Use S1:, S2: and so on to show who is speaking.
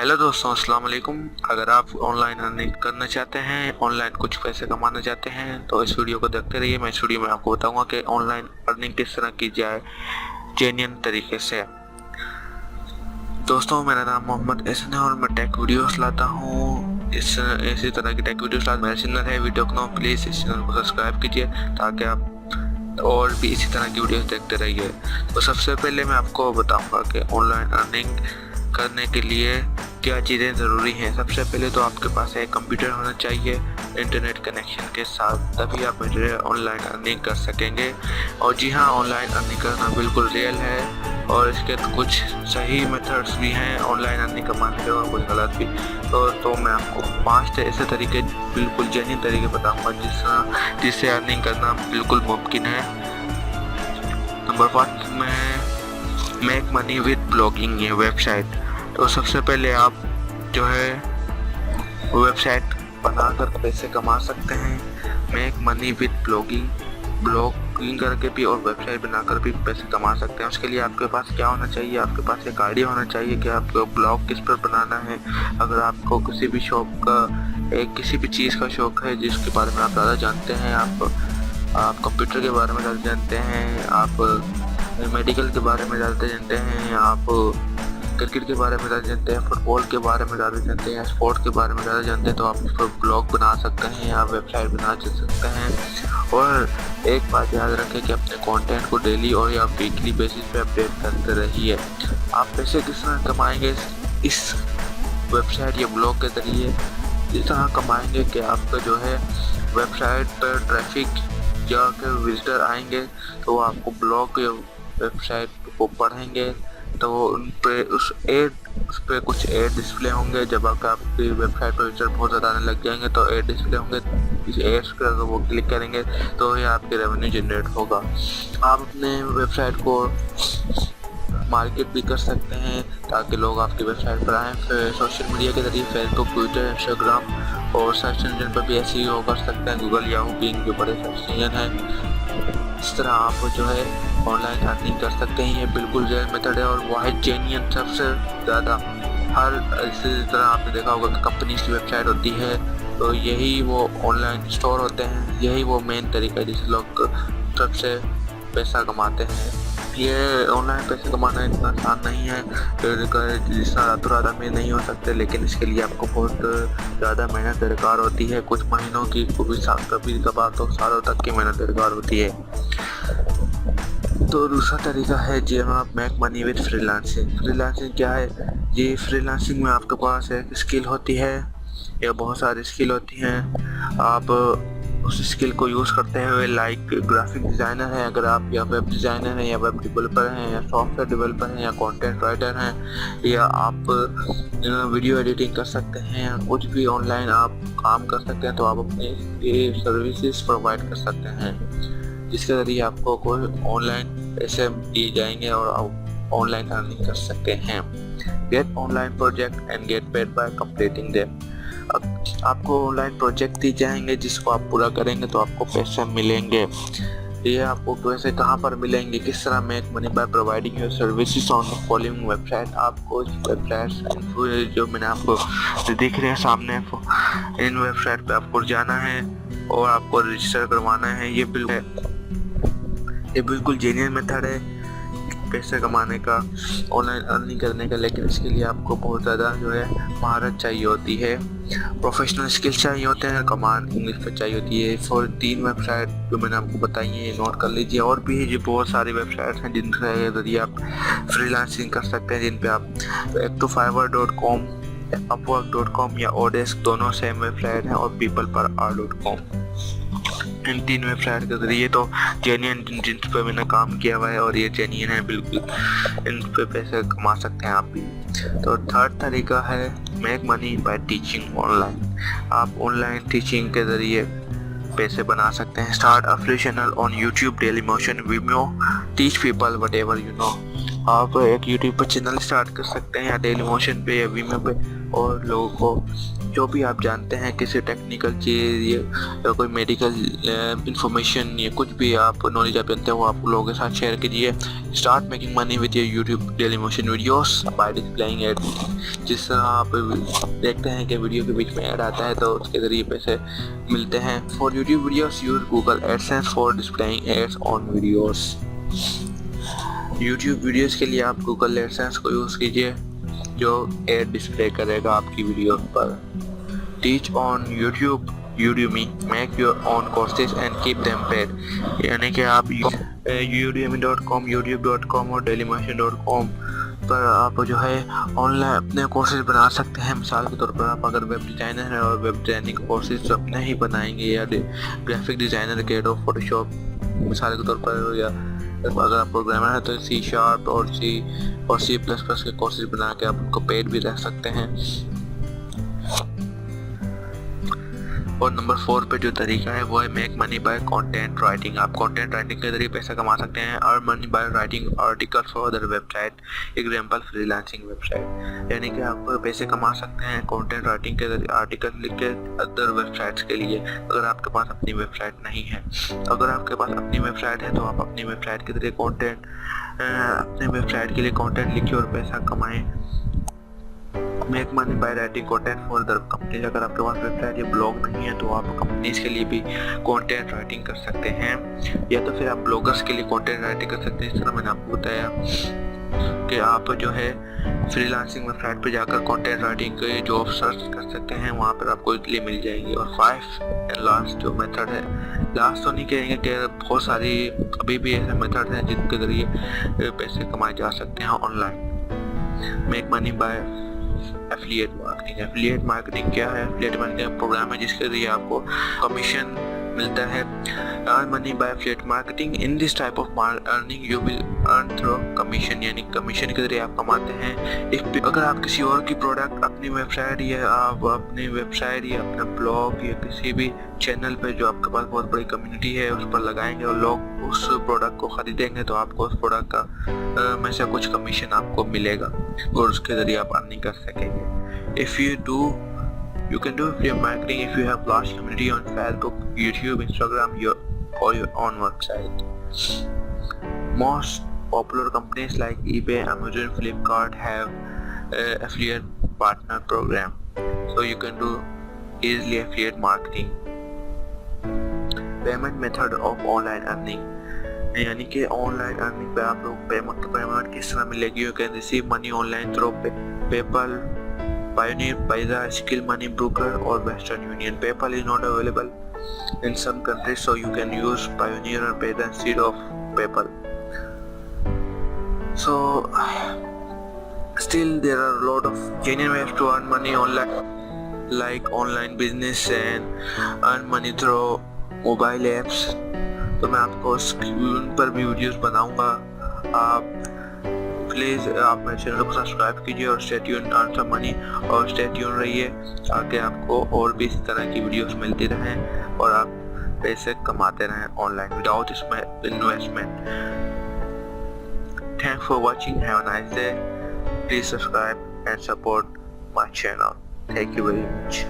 S1: Hello दोस्तों, अस्सलाम वालेकुम। अगर आप ऑनलाइन अर्निंग करना चाहते हैं, ऑनलाइन कुछ पैसे कमाना चाहते हैं तो इस वीडियो को देखते रहिए। मैं इस वीडियो में आपको बताऊंगा कि ऑनलाइन अर्निंग किस तरह की जाए जेन्युइन तरीके से। दोस्तों, मेरा नाम मोहम्मद एहसन है और मैं टेक वीडियोस लाता हूँ। इसी तरह की टेक वीडियोस लाता मेरा चैनल है वीडियो को प्लीज़ इस चैनल को सब्सक्राइब कीजिए ताकि आप और भी इसी तरह की वीडियोस देखते रहिए। तो सबसे पहले मैं आपको बताऊंगा कि ऑनलाइन अर्निंग करने के लिए क्या चीज़ें ज़रूरी हैं। सबसे पहले तो आपके पास एक कंप्यूटर होना चाहिए इंटरनेट कनेक्शन के साथ, तभी आप ऑनलाइन अर्निंग कर सकेंगे। और जी हाँ, ऑनलाइन अर्निंग करना बिल्कुल रियल है और इसके कुछ सही मेथड्स भी हैं ऑनलाइन अर्निंग कमाने के और कुछ गलत भी। तो मैं आपको 5 ऐसे तरीके बिल्कुल जेन्युइन तरीके बताऊँगा जिससे अर्निंग करना बिल्कुल मुमकिन है। नंबर 5 में मेक मनी विद ब्लॉगिंग ये वेबसाइट। तो सबसे पहले आप जो है वेबसाइट बनाकर पैसे कमा सकते हैं। मेक मनी विद ब्लॉगिंग करके भी और वेबसाइट बनाकर भी पैसे कमा सकते हैं। उसके लिए आपके पास क्या होना चाहिए, आपके पास एक आइडिया होना चाहिए कि आपको ब्लॉग किस पर बनाना है। अगर आपको किसी भी शौक का किसी भी चीज़ का शौक है जिसके बारे में आप ज़्यादा जानते हैं, आप कंप्यूटर के बारे में ज़्यादा जानते हैं, आप मेडिकल के बारे में ज़्यादा जानते हैं, आप क्रिकेट के बारे में ज़्यादा जानते हैं, फुटबॉल के बारे में ज़्यादा जानते हैं, स्पोर्ट्स के बारे में ज़्यादा जानते हैं, तो आप इस पर ब्लॉग बना सकते हैं, आप वेबसाइट बना सकते हैं। और एक बात याद रखें कि अपने कंटेंट को डेली और या वीकली बेसिस पे अपडेट करते रहिए। आप पैसे किस तरह कमाएंगे इस वेबसाइट या ब्लॉग के ज़रिए, इस तरह कमाएंगे कि आपका जो है वेबसाइट पर ट्रैफिक या विजिटर आएंगे तो आपको ब्लॉग या वेबसाइट को पढ़ेंगे तो उन पे उस पर कुछ एड डिस्प्ले होंगे। जब आपकी वेबसाइट पर विजिटर बहुत ज़्यादा आने लग जाएंगे तो एड डिस्प्ले होंगे। इस एड्स पर अगर वो क्लिक करेंगे तो ये आपके रेवेन्यू जनरेट होगा। आप अपने वेबसाइट को मार्केट भी कर सकते हैं ताकि लोग आपकी वेबसाइट पर आएँ। फिर सोशल मीडिया के जरिए फेसबुक, ट्विटर, इंस्टाग्राम और सर्च इंजन पर भी ऐसे ही कर सकते हैं। गूगल, याहू, बिंग जो बड़े सर्च इंजन हैं। इस तरह आप जो है ऑनलाइन अर्निंग कर सकते हैं। ये बिल्कुल जेन्युइन मेथड है और वाहिद जेन्युइन सबसे ज़्यादा। हर इसी तरह आपने देखा होगा कि कंपनी की वेबसाइट होती है तो यही वो ऑनलाइन स्टोर होते हैं, यही वो मेन तरीका है जिससे लोग सबसे पैसा कमाते हैं। ये ऑनलाइन पैसे कमाना इतना आसान नहीं है, जितना रातों रात अमीर नहीं हो सकते, लेकिन इसके लिए आपको बहुत ज़्यादा मेहनत दरकार होती है। कुछ महीनों की, कभी कभार तो सालों तक की मेहनत दरकार होती है। तो दूसरा तरीका है जी आप make money with freelancing. Freelancing क्या है? ये फ्रीलांसिंग में आपके पास एक स्किल होती है या बहुत सारी स्किल होती हैं। आप उस स्किल को यूज़ करते हुए लाइक ग्राफिक डिज़ाइनर हैं अगर आप, या वेब डिज़ाइनर हैं, या वेब डेवलपर हैं, या सॉफ्टवेयर डेवलपर हैं, या कंटेंट राइटर हैं, या आप वीडियो एडिटिंग कर सकते हैं, या कुछ भी ऑनलाइन आप काम कर सकते हैं, तो आप अपने ये सर्विसेज प्रोवाइड कर सकते हैं जिसके ज़रिए आपको कोई ऑनलाइन पैसे दिए जाएंगे और आप ऑनलाइन अर्निंग कर सकते हैं। Get online project and get paid by completing them. अब आपको ऑनलाइन प्रोजेक्ट दिए जाएंगे जिसको आप पूरा करेंगे तो आपको पैसे मिलेंगे। ये आपको पैसे कहाँ पर मिलेंगे, किस तरह? Make money by providing your services on the following website. आपको वेबसाइट जो मैंने आपको दिख रहे हैं सामने, इन वेबसाइट पे आपको जाना है और आपको रजिस्टर करवाना है। ये बिल्कुल जेन्युइन मेथड है पैसे कमाने का, ऑनलाइन अर्निंग करने का, लेकिन इसके लिए आपको बहुत ज़्यादा जो है महारत चाहिए होती है, प्रोफेशनल स्किल्स चाहिए होते हैं, कमांड इंग्लिश पर चाहिए होती है। 3 वेबसाइट जो मैंने आपको बताई हैं नोट कर लीजिए। और भी है जो बहुत सारी वेबसाइट्स हैं जिनके जरिए आप फ्रीलांसिंग कर सकते हैं, जिन पे आप fiverr.com, upwork.com या odesk दोनों सेम वेबसाइट हैं, और peopleper.com। इन 3 वेबसाइट के जरिए तो जेन्युइन जिन पे मैंने काम किया हुआ है और ये जेन्युइन है बिल्कुल, इन पे पैसे कमा सकते हैं आप भी। तो थर्ड तरीका है make money by teaching online. आप ऑनलाइन टीचिंग के जरिए पैसे बना सकते हैं। Start a free channel on YouTube, daily motion, video, teach people what ever you know. आप एक यूट्यूब पर चैनल स्टार्ट कर सकते हैं या डेली मोशन पे या वीमे पे, और लोगों को जो भी आप जानते हैं किसी टेक्निकल चीज़ या कोई मेडिकल इंफॉर्मेशन या कुछ भी आप नॉलेज आप जानते हैं वो आप लोगों के साथ शेयर कीजिए। Start making money with your YouTube Dailymotion videos by displaying ad. जिस तरह आप देखते हैं कि वीडियो के बीच में ऐड आता है तो उसके ज़रिए पैसे मिलते हैं। For YouTube videos use Google AdSense for displaying ads on videos. YouTube videos के लिए आप गूगल एडसेंस को यूज़ कीजिए जो एड डिस्प्ले करेगा आपकी वीडियो पर। Teach on YouTube Udemy, make your own courses and keep them paid. यानी कि आप udemy.com, youtube.com और dailymotion.com पर आप जो है ऑनलाइन अपने कोर्सेज बना सकते हैं। मिसाल के तौर पर आप अगर वेब डिज़ाइनर हैं और वेब डिज़ाइनिंग कोर्सेज अपने ही बनाएंगे या ग्राफिक डिज़ाइनर के एडोब फोटोशॉप मिसाल के तौर पर, या अगर आप प्रोग्रामर है तो C# और C++ के कोर्सेज बना के आप उनको पेड भी रख सकते हैं। और नंबर 4 पे जो तरीका है वो है make money by content writing. आप कंटेंट राइटिंग के जरिए पैसा कमा सकते हैं। Earn money by writing articles for other website, example freelancing website. यानी कि आप पैसे कमा सकते हैं कंटेंट राइटिंग के जरिए आर्टिकल लिख के अदर वेबसाइट्स के लिए, अगर आपके पास अपनी वेबसाइट नहीं है। अगर आपके पास अपनी वेबसाइट है तो आप अपनी वेबसाइट के जरिए कंटेंट अपने वेबसाइट के लिए कंटेंट लिखिए और पैसा कमाएं। Make money by writing content for other companies. अगर आपके पास वेबसाइट या ब्लॉग नहीं है तो आप कंपनीज के लिए भी कंटेंट राइटिंग कर सकते हैं, या तो फिर आप ब्लॉगर्स के लिए कंटेंट राइटिंग कर सकते हैं। इस तरह मैंने आपको बताया कि आप जो है फ्रीलांसिंग वेबसाइट पे जाकर कंटेंट राइटिंग के जॉब सर्च कर सकते हैं, वहाँ पर आपको इतनी मिल जाएंगी। और 5 एंड लास्ट जो मेथड है, लास्ट तो नहीं कहेंगे कि बहुत सारी अभी भी ऐसे मेथड हैं जिनके जरिए पैसे कमाए जा सकते हैं online. Make money by affiliate marketing. Affiliate marketing क्या है? एफिलिएट मार्केटिंग प्रोग्राम है जिसके जरिए आपको कमीशन मिलता है। Earn money by affiliate marketing. In this type of earning you will earn through commission, यानी कमीशन के जरिए आप कमाते हैं। अगर आप किसी और की प्रोडक्ट अपनी वेबसाइट या आप अपनी वेबसाइट या अपना ब्लॉग या किसी भी चैनल पे जो आपके पास बहुत बड़ी कम्युनिटी है उस पर लगाएंगे और लोग उस प्रोडक्ट को खरीदेंगे तो आपको उस प्रोडक्ट का में से कुछ कमीशन आपको मिलेगा और उसके जरिए आप अर्निंग कर सकेंगे। If you can do affiliate marketing if you have large community on Facebook, YouTube, Instagram, or your own website. Most popular companies like eBay, Amazon, Flipkart have affiliate partner program, so you can do easily affiliate marketing. Payment method of online earning, यानी कि online earning पे आप लोग payment किस तरह मिलेगी। You can receive money online through PayPal, Payoneer, Payza, Skill Money Broker or Western Union. PayPal is not available in some countries, so you can use Payoneer or Payza instead of PayPal. So still there are a lot of genuine ways to earn money online, like online business and earn money through mobile apps. तो मैं आपको उन पर भी videos बनाऊंगा। आप please आप मेरे चैनल को सब्सक्राइब कीजिए और stay tuned earn some money, और स्टे ट्यून्ड रहिए ताकि आपको और भी इस तरह की वीडियोस मिलती रहें और आप पैसे कमाते रहें online without investment. Thanks for watching, have a nice day, please subscribe and support my channel. Thank you very much.